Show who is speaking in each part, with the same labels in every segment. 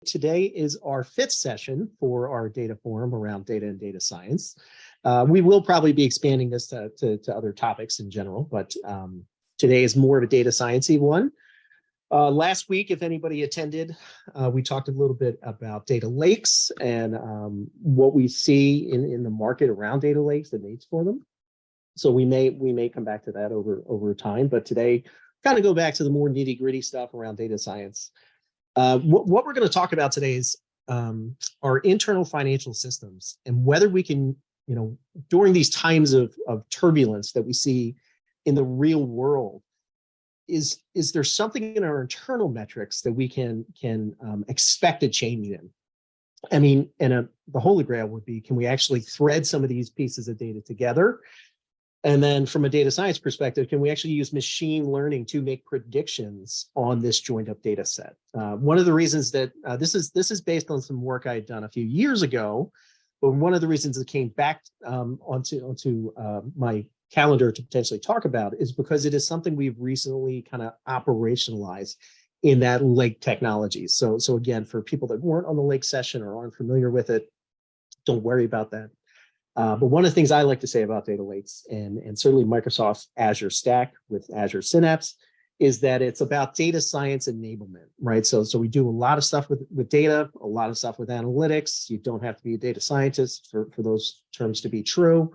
Speaker 1: Today is our fifth session for our data forum around data and data science. We will probably be expanding this to other topics in general, but today is more of a data science-y one. Last week, if anybody attended, we talked a little bit about data lakes and what we see in the market around data lakes, the needs for them. So we may come back to that over time, but today kind of go back to the more nitty-gritty stuff around data science. What we're going to talk about today is our internal financial systems and whether we can, during these times of turbulence that we see in the real world, is there something in our internal metrics that we can expect a change in? I mean, and the holy grail would be, can we actually thread some of these pieces of data together? And then from a data science perspective, can we actually use machine learning to make predictions on this joined up data set? One of the reasons that this is based on some work I had done a few years ago, but one of the reasons it came back onto my calendar to potentially talk about is because it is something we've recently kind of operationalized in that lake technology. So again, for people that weren't on the lake session or aren't familiar with it, don't worry about that. But one of the things I like to say about data lakes and certainly Microsoft's Azure Stack with Azure Synapse is that it's about data science enablement, right? So we do a lot of stuff with data, a lot of stuff with analytics. You don't have to be a data scientist for those terms to be true.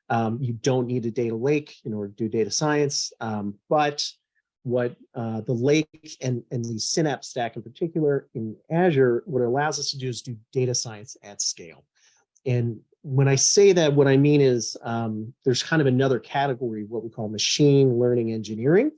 Speaker 1: You don't need a data lake in order to do data science. But what the lake and the Synapse Stack in particular in Azure, what it allows us to do is do data science at scale. And when I say that, what I mean is there's kind of another category, what we call machine learning engineering.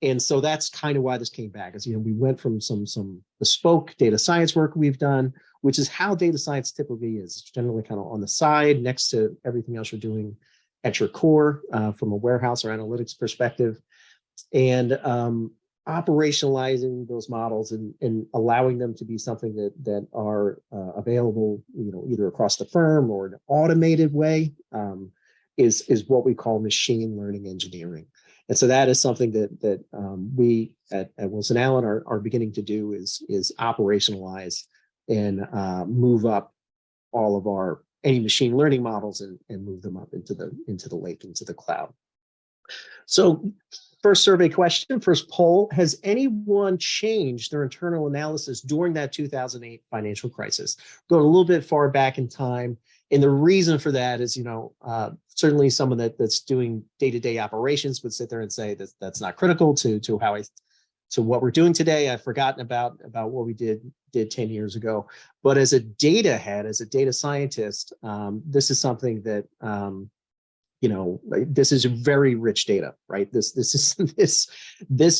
Speaker 1: And so that's kind of why this came back, is, we went from some bespoke data science work we've done, which is how data science typically is. It's generally kind of on the side next to everything else you're doing at your core from a warehouse or analytics perspective. And operationalizing those models and allowing them to be something that are available, either across the firm or in an automated way, is what we call machine learning engineering. And so that is something that we at Wilson Allen are beginning to do is operationalize and move up all of any machine learning models and move them up into the lake, into the cloud. So first survey question, first poll, has anyone changed their internal analysis during that 2008 financial crisis? Going a little bit far back in time. And the reason for that is, certainly someone that's doing day-to-day operations would sit there and say that that's not critical to what we're doing today. I've forgotten about what we did 10 years ago. But as a data head, as a data scientist, this is something that this is very rich data, right? This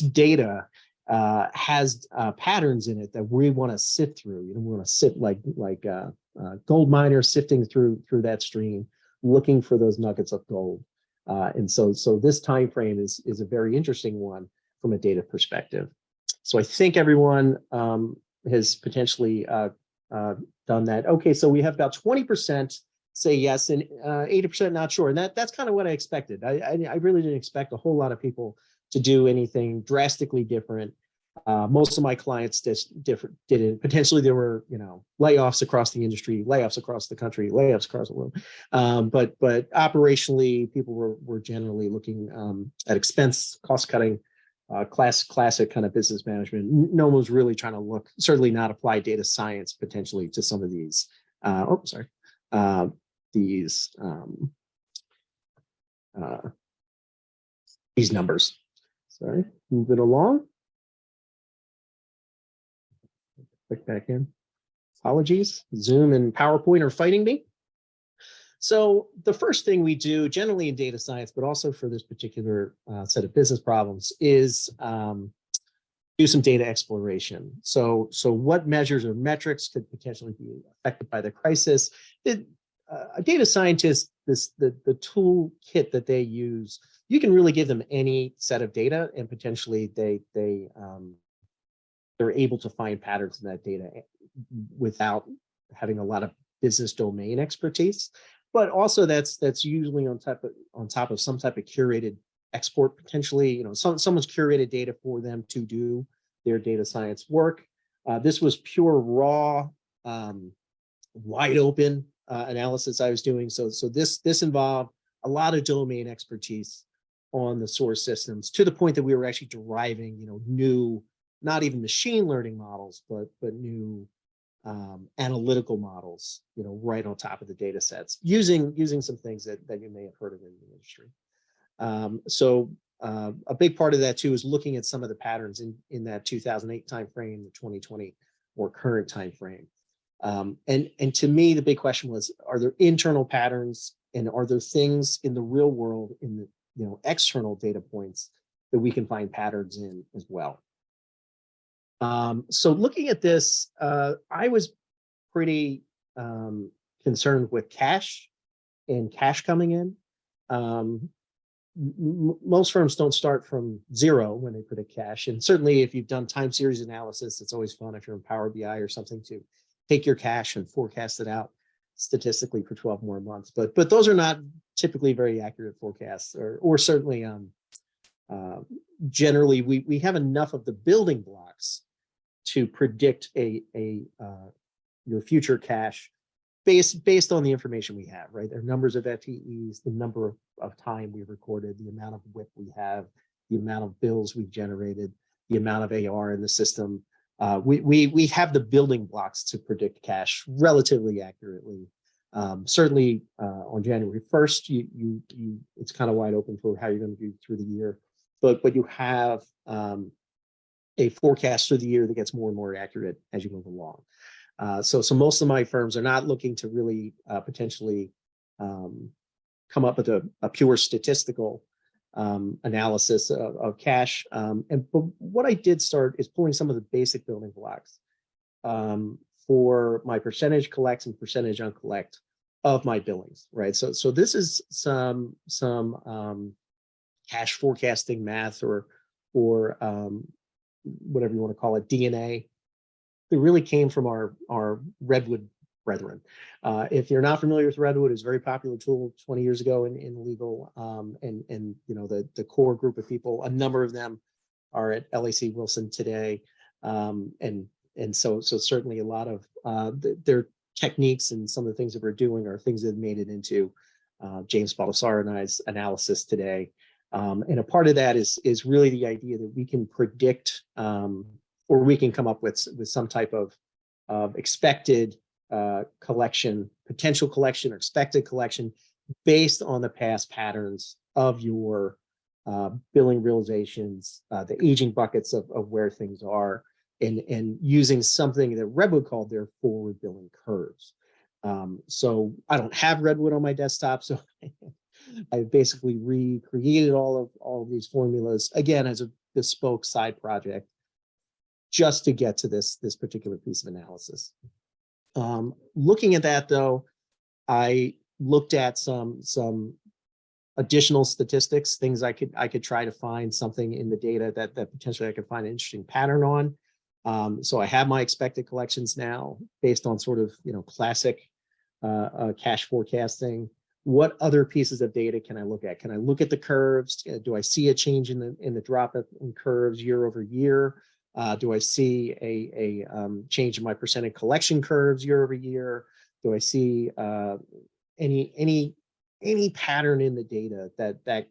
Speaker 1: data has patterns in it that we want to sift through. We want to sit like gold miners sifting through that stream, looking for those nuggets of gold. And so this time frame is a very interesting one from a data perspective. So I think everyone has potentially done that. Okay, so we have about 20% say yes and 80% not sure. And that's kind of what I expected. I really didn't expect a whole lot of people to do anything drastically different. Most of my clients didn't. Potentially there were, layoffs across the industry, layoffs across the country, layoffs across the world. But operationally, people were generally looking at expense, cost cutting, classic kind of business management. No one was really trying to certainly not apply data science potentially to some of these. These numbers. Sorry, move it along. Click back in. Apologies. Zoom and PowerPoint are fighting me. So the first thing we do generally in data science, but also for this particular set of business problems, is do some data exploration. So what measures or metrics could potentially be affected by the crisis? A data scientist, the toolkit that they use, you can really give them any set of data, and potentially they're able to find patterns in that data without having a lot of business domain expertise. But also that's usually on top of some type of curated export potentially. Someone's curated data for them to do their data science work. This was pure raw, wide open analysis I was doing. So this involved a lot of domain expertise on the source systems, to the point that we were actually deriving, new, not even machine learning models, but new analytical models, right on top of the data sets, using some things that you may have heard of in the industry. So a big part of that too is looking at some of the patterns in that 2008 timeframe, the 2020 or current timeframe. And to me, the big question was, are there internal patterns, and are there things in the real world, in the external data points, that we can find patterns in as well? So looking at this, I was pretty concerned with cache and cache coming in. Most firms don't start from zero when they predict cache. And certainly if you've done time series analysis, it's always fun if you're in Power BI or something to take your cache and forecast it out statistically for 12 more months. But those are not typically very accurate forecasts, or certainly generally we have enough of the building blocks to predict your future cache based on the information we have, right? There are numbers of FTEs, the number of time we recorded, the amount of WIP we have, the amount of bills we've generated, the amount of AR in the system. We have the building blocks to predict cache relatively accurately. Certainly on January 1st, it's kind of wide open for how you're going to do through the year, but you have a forecast through the year that gets more and more accurate as you move along. So most of my firms are not looking to really potentially come up with a pure statistical analysis of cache. But what I did start is pulling some of the basic building blocks for my percentage collect and percentage uncollect of my billings, right? So this is some cache forecasting math, or whatever you want to call it, DNA. It really came from our Redwood brethren. If you're not familiar with Redwood, it's a very popular tool 20 years ago in legal, and the core group of people, a number of them are at LAC Wilson today, and so certainly a lot of their techniques and some of the things that we're doing are things that have made it into James Baldessari and I's analysis today. And a part of that is really the idea that we can predict, or we can come up with some type of expected collection, potential collection, or expected collection based on the past patterns of your billing realizations, the aging buckets of where things are, and using something that Redwood called their forward billing curves. So I don't have Redwood on my desktop, so I basically recreated all of these formulas again as a bespoke side project, just to get to this particular piece of analysis. Looking at that though, I looked at some additional statistics, things I could try to find something in the data that potentially I could find an interesting pattern on. So I have my expected collections now based on sort of classic cache forecasting. What other pieces of data can I look at? Can I look at the curves? Do I see a change in the drop in curves year over year? Do I see a change in my percentage collection curves year over year? Do I see any pattern in the data that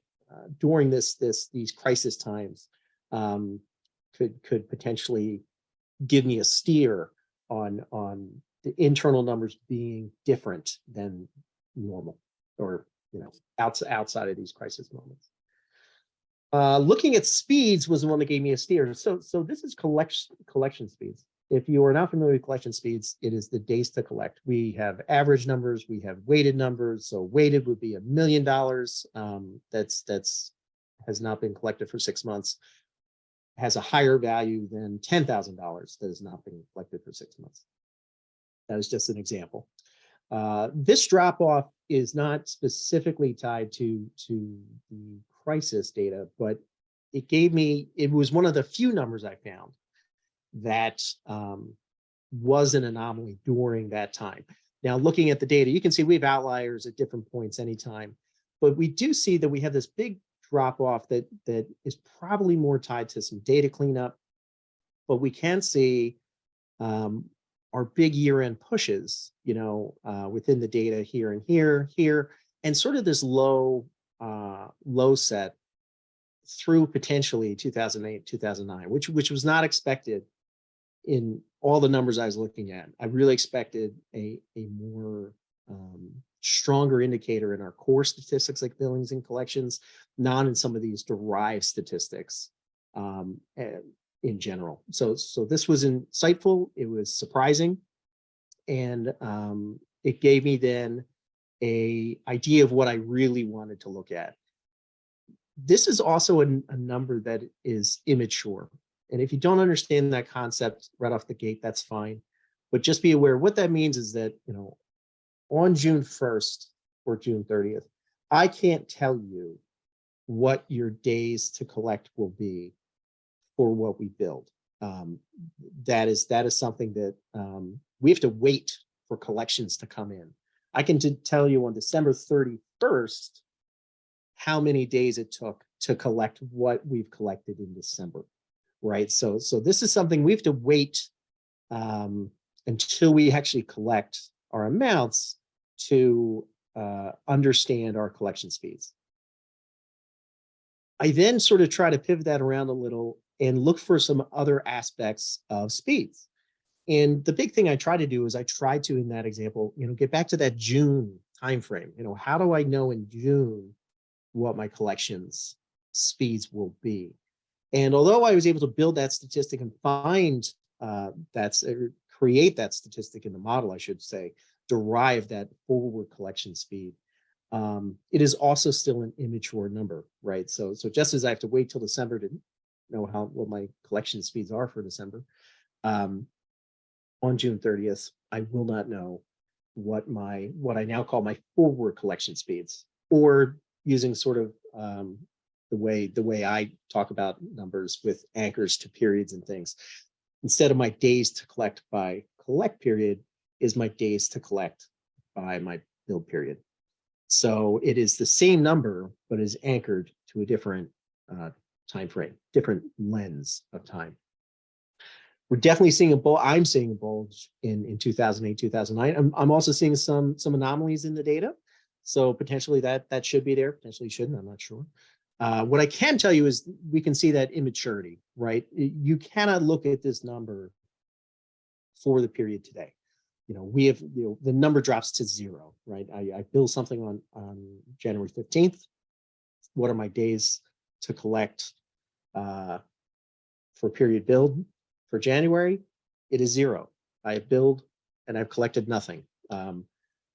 Speaker 1: during these crisis times could potentially give me a steer on the internal numbers being different than normal, or outside of these crisis moments. Looking at speeds was the one that gave me a steer. So this is collection speeds. If you are not familiar with collection speeds, it is the days to collect. We have average numbers, we have weighted numbers. So weighted would be $1 million that's has not been collected for 6 months, has a higher value than $10,000 that has not been collected for 6 months. That is just an example. This drop off is not specifically tied to the crisis data, but it was one of the few numbers I found that was an anomaly during that time. Now, looking at the data, you can see we have outliers at different points anytime, but we do see that we have this big drop off that is probably more tied to some data cleanup, but we can see our big year-end pushes, within the data here and here, and sort of this low set through potentially 2008, 2009, which was not expected in all the numbers I was looking at. I really expected a more stronger indicator in our core statistics like billings and collections, not in some of these derived statistics in general. So this was insightful. It was surprising, and it gave me then a idea of what I really wanted to look at. This is also a number that is immature. And if you don't understand that concept right off the gate, that's fine. But just be aware, what that means is that, on June 1st or June 30th, I can't tell you what your days to collect will be for what we build. That is something that we have to wait for collections to come in. I can tell you on December 31st how many days it took to collect what we've collected in December, right? So this is something we have to wait until we actually collect our amounts to understand our collection speeds. I then sort of try to pivot that around a little and look for some other aspects of speeds. And the big thing I try to do is I try to, in that example, get back to that June timeframe. How do I know in June what my collections speeds will be? And although I was able to build that statistic and find create that statistic in the model, I should say, derive that forward collection speed, it is also still an immature number, right? So just as I have to wait till December to know what my collection speeds are for December, on June 30th, I will not know what I now call my forward collection speeds, or using sort of the way I talk about numbers with anchors to periods and things. Instead of my days to collect by collect period, is my days to collect by my build period. So it is the same number, but is anchored to a different time frame, different lens of time. We're definitely seeing I'm seeing a bulge in 2008, 2009. I'm also seeing some anomalies in the data. So potentially that should be there, potentially shouldn't, I'm not sure. What I can tell you is we can see that immaturity, right? You cannot look at this number for the period today. We have, the number drops to 0, right? I build something on January 15th. What are my days to collect for period build for January? It is 0. I build and I've collected nothing.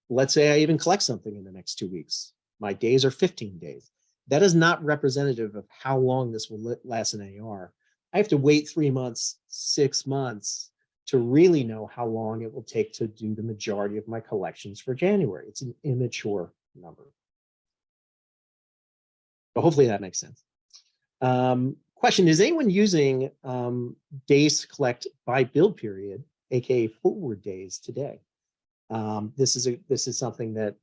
Speaker 1: Let's say I even collect something in the next 2 weeks. My days are 15 days. That is not representative of how long this will last in AR. I have to wait 3 months, 6 months to really know how long it will take to do the majority of my collections for January. It's an immature number. But hopefully that makes sense. Question, is anyone using days to collect by build period, aka forward days today? This is something that,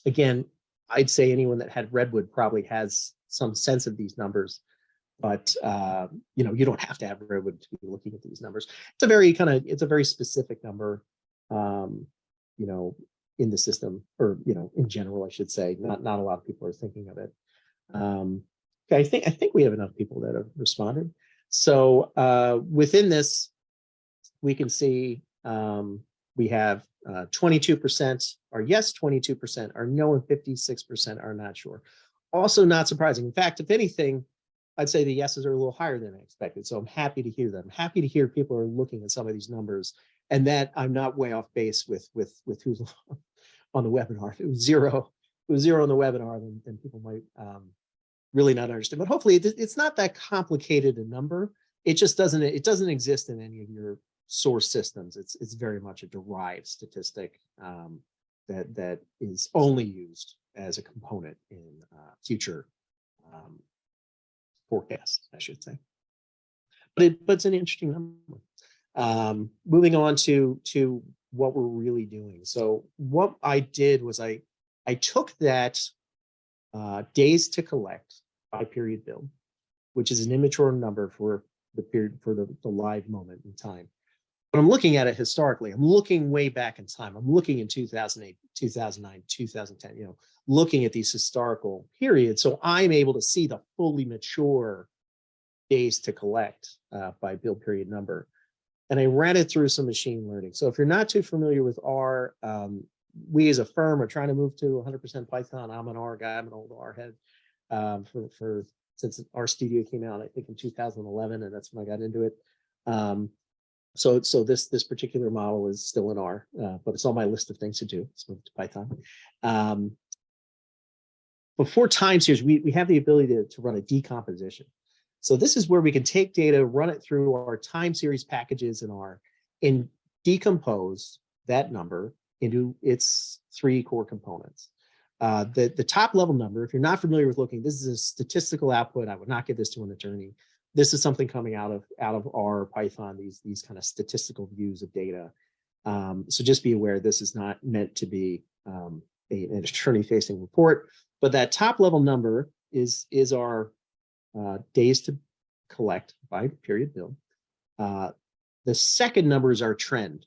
Speaker 1: again, I'd say anyone that had Redwood probably has some sense of these numbers, but you don't have to have Redwood to be looking at these numbers. It's a very specific number, in the system, or in general, I should say. Not a lot of people are thinking of it. Okay, I think we have enough people that have responded. So within this, we can see we have 22% are yes, 22% are no, and 56% are not sure. Also not surprising. In fact, if anything, I'd say the yeses are a little higher than I expected. So I'm happy to hear them. Happy to hear people are looking at some of these numbers, and that I'm not way off base with who's on the webinar. If it was zero on the webinar, then people might really not understand. But hopefully it's not that complicated a number. It just doesn't exist in any of your source systems. It's very much a derived statistic that is only used as a component in future forecasts, I should say. But it's an interesting number. Moving on to what we're really doing. So what I did was I took that days to collect by period build, which is an immature number for the period, for the live moment in time. But I'm looking at it historically. I'm looking way back in time. I'm looking in 2008, 2009, 2010, looking at these historical periods. So I'm able to see the fully mature days to collect by build period number. And I ran it through some machine learning. So if you're not too familiar with R, we as a firm are trying to move to 100% Python. I'm an R guy. I'm an old R head since RStudio came out, I think in 2011, and that's when I got into it. So this particular model is still in R, but it's on my list of things to do. Let's move to Python. Before time series, we have the ability to run a decomposition. So this is where we can take data, run it through our time series packages in R, and decompose that number into its 3 core components. The top level number, if you're not familiar with looking, this is a statistical output. I would not give this to an attorney. This is something coming out of R, Python, these kind of statistical views of data. So just be aware, this is not meant to be an attorney-facing report, but that top level number is our days to collect by period bill. The second number is our trend.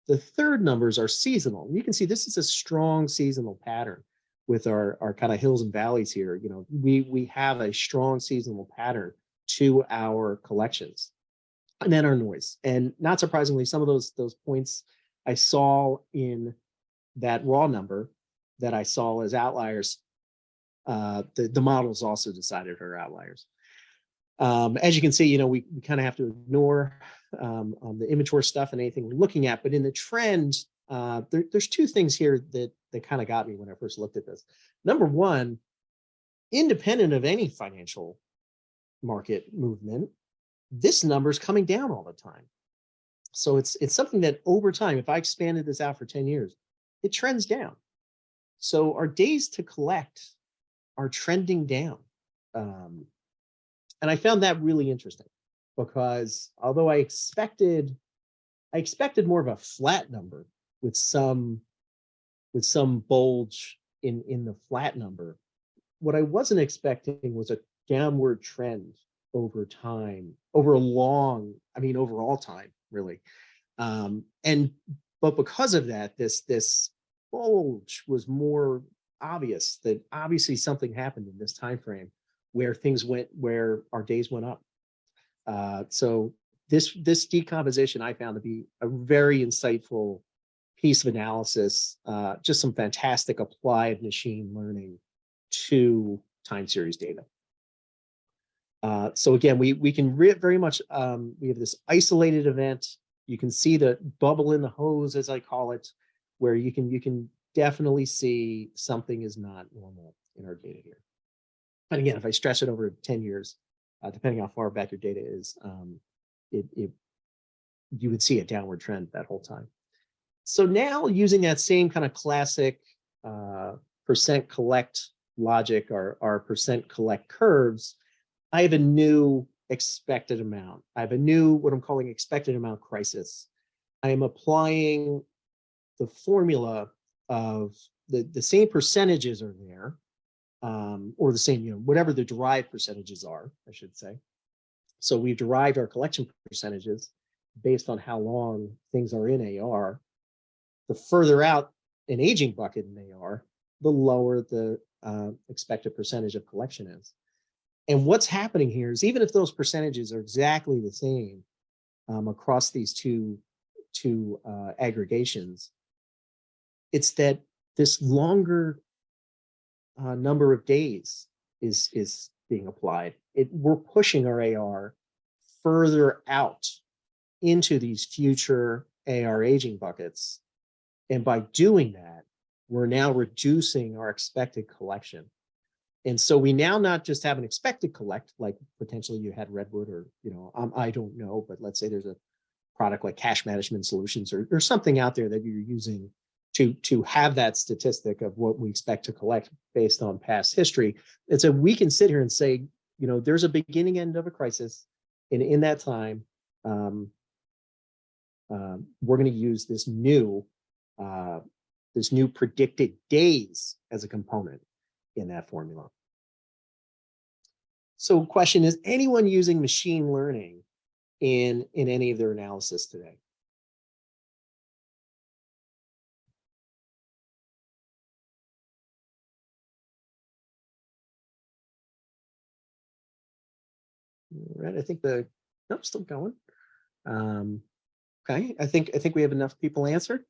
Speaker 1: The third numbers are seasonal. You can see this is a strong seasonal pattern with our kind of hills and valleys here. We have a strong seasonal pattern to our collections. And then our noise. And not surprisingly, some of those points I saw in that raw number that I saw as outliers, the models also decided are outliers. As you can see, we kind of have to ignore the immature stuff and anything we're looking at. But in the trend, there's 2 things here that kind of got me when I first looked at this. Number one, independent of any financial market movement, this number is coming down all the time. So it's something that over time, if I expanded this out for 10 years, it trends down. So our days to collect are trending down. And I found that really interesting because although I expected more of a flat number with some bulge in the flat number, what I wasn't expecting was a downward trend over time, over all time, really. But because of that, this bulge was more obvious, that obviously something happened in this time frame where our days went up. So this decomposition I found to be a very insightful piece of analysis, just some fantastic applied machine learning to time series data. So again, we can very much, we have this isolated event. You can see the bubble in the hose, as I call it, where you can definitely see something is not normal in our data here. And again, if I stretch it over 10 years, depending how far back your data is, you would see a downward trend that whole time. So now using that same kind of classic percent collect logic or our percent collect curves, I have a new expected amount. I have a new, what I'm calling expected amount crisis. I am applying the formula of the same percentages are there, or the same, whatever the derived percentages are, I should say. So we've derived our collection percentages based on how long things are in AR. The further out an aging bucket in AR, the lower the expected percentage of collection is. And what's happening here is even if those percentages are exactly the same across these two aggregations, it's that this longer number of days is being applied. We're pushing our AR further out into these future AR aging buckets. And by doing that, we're now reducing our expected collection. And so we now not just have an expected collect, like potentially you had Redwood or, I don't know, but let's say there's a product like Cash Management Solutions or something out there that you're using to have that statistic of what we expect to collect based on past history. And so we can sit here and say, there's a beginning end of a crisis. And in that time, we're going to use this new predicted days as a component in that formula. So question is anyone using machine learning in any of their analysis today? All right, I think nope, still going. Okay, I think we have enough people answered.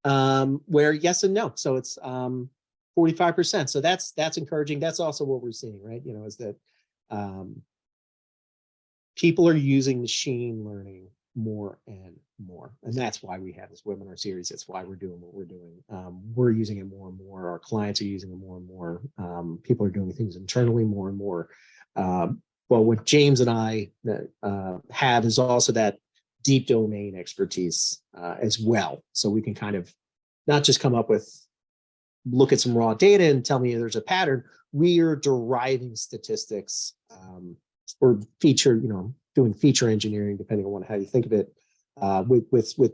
Speaker 1: Where yes and no. So it's 45%. So that's encouraging. That's also what we're seeing, right? You know, is that people are using machine learning more and more. And that's why we have this webinar series. That's why we're doing what we're doing. We're using it more and more. Our clients are using it more and more. People are doing things internally more and more. But what James and I have is also that deep domain expertise as well. So we can kind of not just come up with, look at some raw data and tell me there's a pattern. We are deriving statistics or doing feature engineering, depending on how you think of it, with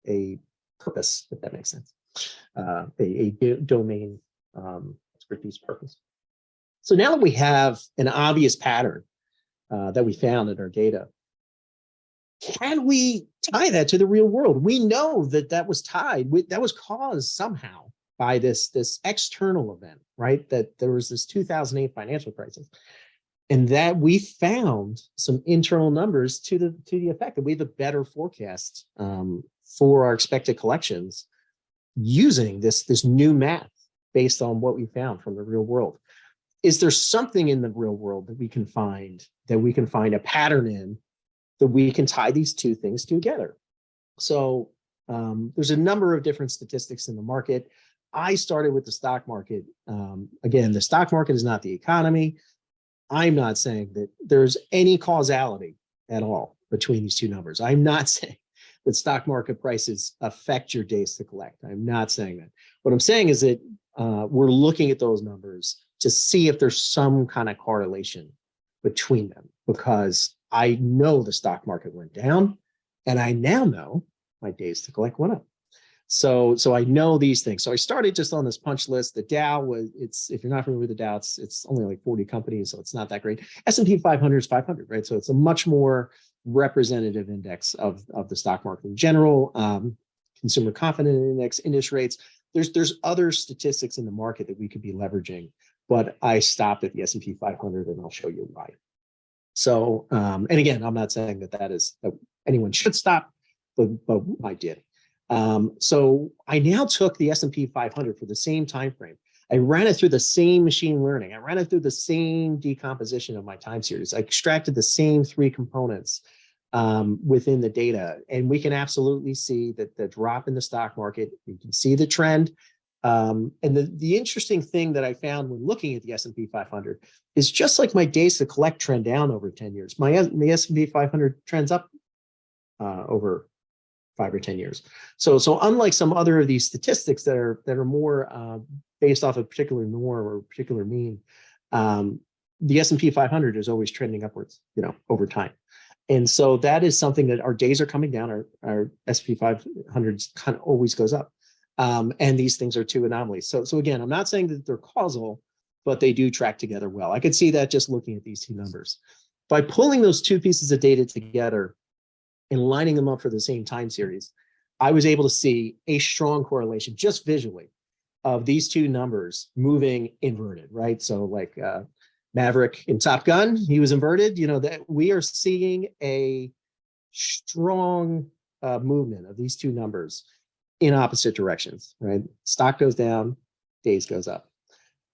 Speaker 1: a purpose, if that makes sense, a domain expertise purpose. So now that we have an obvious pattern that we found in our data, can we tie that to the real world? We know that was tied, that was caused somehow by this external event, right? That there was this 2008 financial crisis, and that we found some internal numbers to the effect that we have a better forecast for our expected collections using this new math based on what we found from the real world. Is there something in the real world that we can find a pattern in, that we can tie these two things together? So there's a number of different statistics in the market. I started with the stock market. Again, the stock market is not the economy. I'm not saying that there's any causality at all between these two numbers. I'm not saying that stock market prices affect your days to collect. I'm not saying that. What I'm saying is that we're looking at those numbers to see if there's some kind of correlation between them, because I know the stock market went down, and I now know my days to collect went up. So I know these things. So I started just on this punch list. The Dow if you're not familiar with the Dow, it's only like 40 companies, so it's not that great. S&P 500 is 500, right? So it's a much more representative index of the stock market in general. Consumer confidence index, interest rates. There's other statistics in the market that we could be leveraging, but I stopped at the S&P 500, and I'll show you why. So, and again, I'm not saying that anyone should stop, but I did. So I now took the S&P 500 for the same time frame. I ran it through the same machine learning. I ran it through the same decomposition of my time series. I extracted the same three components within the data, and we can absolutely see that the drop in the stock market. You can see the trend. And the interesting thing that I found when looking at the S&P 500 is, just like my days to collect trend down over 10 years, the S&P 500 trends up over 5 or 10 years. So unlike some other of these statistics that are more based off a particular norm or a particular mean, the S&P 500 is always trending upwards, over time. And so that is something that our days are coming down. Our S&P 500 kind of always goes up. And these things are two anomalies. So again, I'm not saying that they're causal, but they do track together well. I could see that just looking at these two numbers. By pulling those two pieces of data together and lining them up for the same time series, I was able to see a strong correlation just visually of these two numbers moving inverted, right? So like Maverick in Top Gun, he was inverted, that we are seeing a strong movement of these two numbers in opposite directions, right? Stock goes down, days goes up.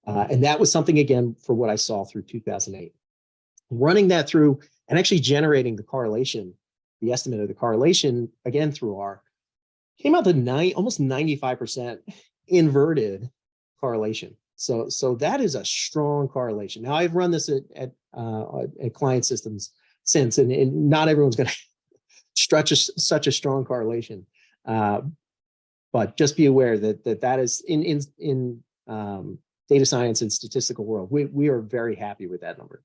Speaker 1: And that was something, again, for what I saw through 2008. Running that through and actually generating the correlation, the estimate of the correlation, again, through R, came out to almost 95% inverted correlation. So that is a strong correlation. Now, I've run this at client systems since, and not everyone's going to stretch such a strong correlation. But just be aware that is in data science and statistical world, we are very happy with that number.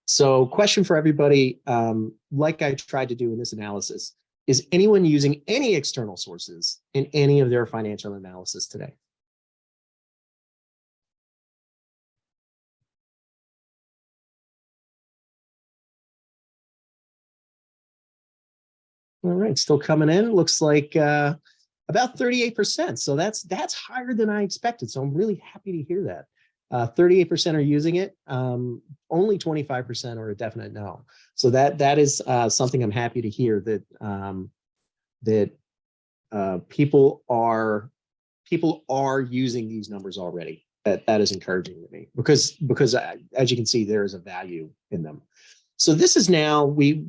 Speaker 1: So question for everybody, like I tried to do in this analysis, is anyone using any external sources in any of their financial analysis today? All right, still coming in. Looks like about 38%. So that's higher than I expected. So I'm really happy to hear that. 38% are using it. Only 25% are a definite no. So that is something I'm happy to hear, that people are using these numbers already. That is encouraging to me, because as you can see, there is a value in them. So this is now, we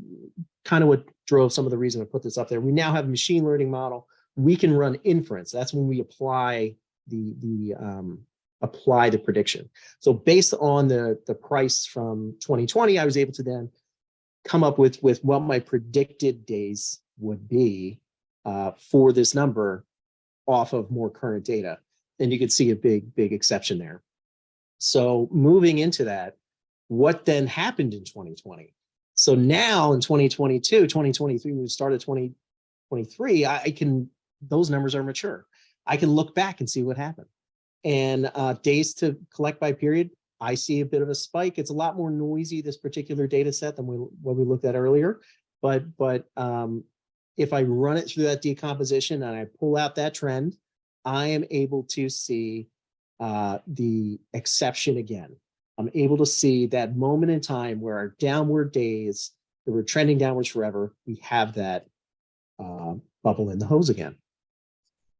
Speaker 1: kind of what drove some of the reason I put this up there. We now have a machine learning model. We can run inference. That's when we apply apply the prediction. So based on the price from 2020, I was able to then come up with what my predicted days would be for this number off of more current data. And you can see a big exception there. So moving into that, what then happened in 2020? So now in 2022, 2023, when we started 2023, those numbers are mature. I can look back and see what happened. And days to collect by period, I see a bit of a spike. It's a lot more noisy, this particular data set, than what we looked at earlier. But if I run it through that decomposition and I pull out that trend, I am able to see the exception again. I'm able to see that moment in time where our downward days that were trending downwards forever, we have that bubble in the hose again.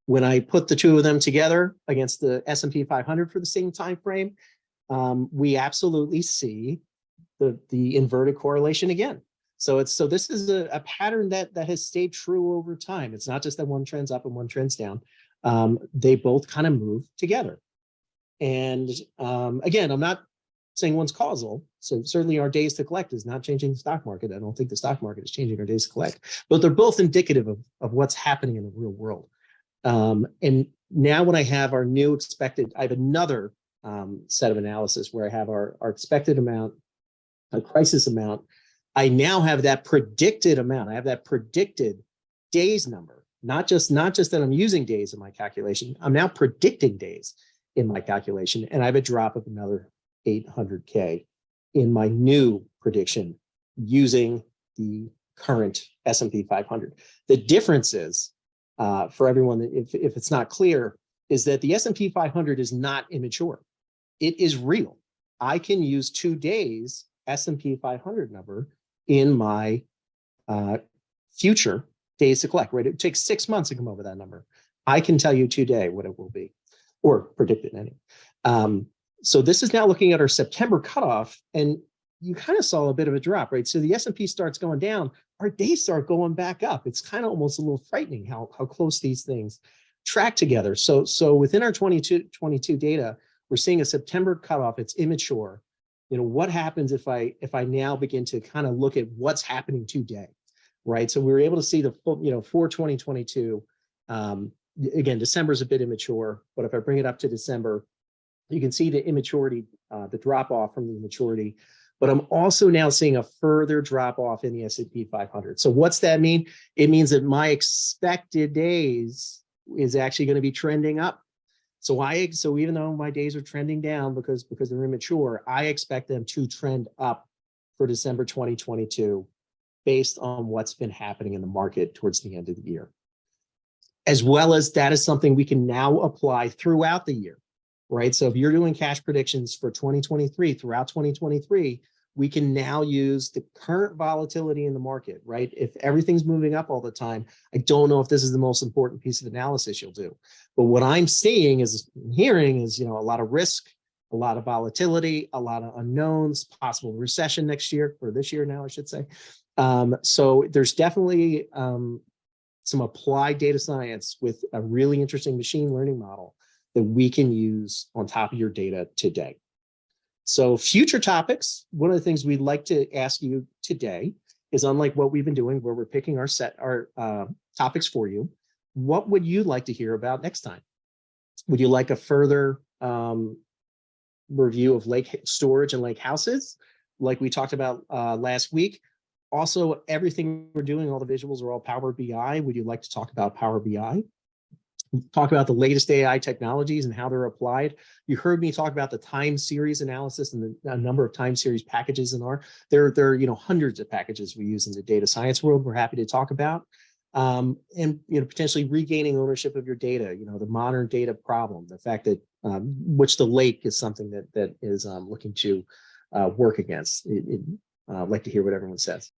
Speaker 1: When I put the two of them together against the S&P 500 for the same time frame, we absolutely see the inverted correlation again. So this is a pattern that has stayed true over time. It's not just that one trend's up and one trend's down. They both kind of move together. And again, I'm not saying one's causal. So certainly our days to collect is not changing the stock market. I don't think the stock market is changing our days to collect, but they're both indicative of what's happening in the real world. And now when I have our new expected, I have another set of analysis where I have our expected amount, a crisis amount. I now have that predicted amount. I have that predicted days number, not just that I'm using days in my calculation. I'm now predicting days in my calculation, and I have a drop of another 800K in my new prediction using the current S&P 500. The difference is, for everyone, if it's not clear, is that the S&P 500 is not immature. It is real. I can use today's S&P 500 number in my future days to collect, right? It takes 6 months to come over that number. I can tell you today what it will be, or predict it anyway. So this is now looking at our September cutoff, and you kind of saw a bit of a drop, right? So the S&P starts going down, our days start going back up. It's kind of almost a little frightening how close these things track together. So within our 22 data, we're seeing a September cutoff. It's immature. You know, what happens if I now begin to kind of look at what's happening today, right? So we were able to see the full, for 2022. Again, December is a bit immature, but if I bring it up to December, you can see the immaturity, the drop off from the immaturity. But I'm also now seeing a further drop off in the S&P 500. So what's that mean? It means that my expected days is actually going to be trending up. So even though my days are trending down because they're immature, I expect them to trend up for December 2022 based on what's been happening in the market towards the end of the year. As well as that is something we can now apply throughout the year, right? So if you're doing cash predictions for 2023, throughout 2023, we can now use the current volatility in the market, right? If everything's moving up all the time, I don't know if this is the most important piece of analysis you'll do. But what I'm seeing hearing is, a lot of risk, a lot of volatility, a lot of unknowns, possible recession next year, or this year now, I should say. So there's definitely some applied data science with a really interesting machine learning model that we can use on top of your data today. So future topics, one of the things we'd like to ask you today is, unlike what we've been doing where we're picking our topics for you, what would you like to hear about next time? Would you like a further review of lake storage and lake houses, like we talked about last week? Also, everything we're doing, all the visuals are all Power BI. Would you like to talk about Power BI? Talk about the latest AI technologies and how they're applied. You heard me talk about the time series analysis and the number of time series packages in R. There are hundreds of packages we use in the data science world we're happy to talk about. and potentially regaining ownership of your data. The modern data problem, the fact that which the lake is something that is looking to work against. I'd like to hear what everyone says.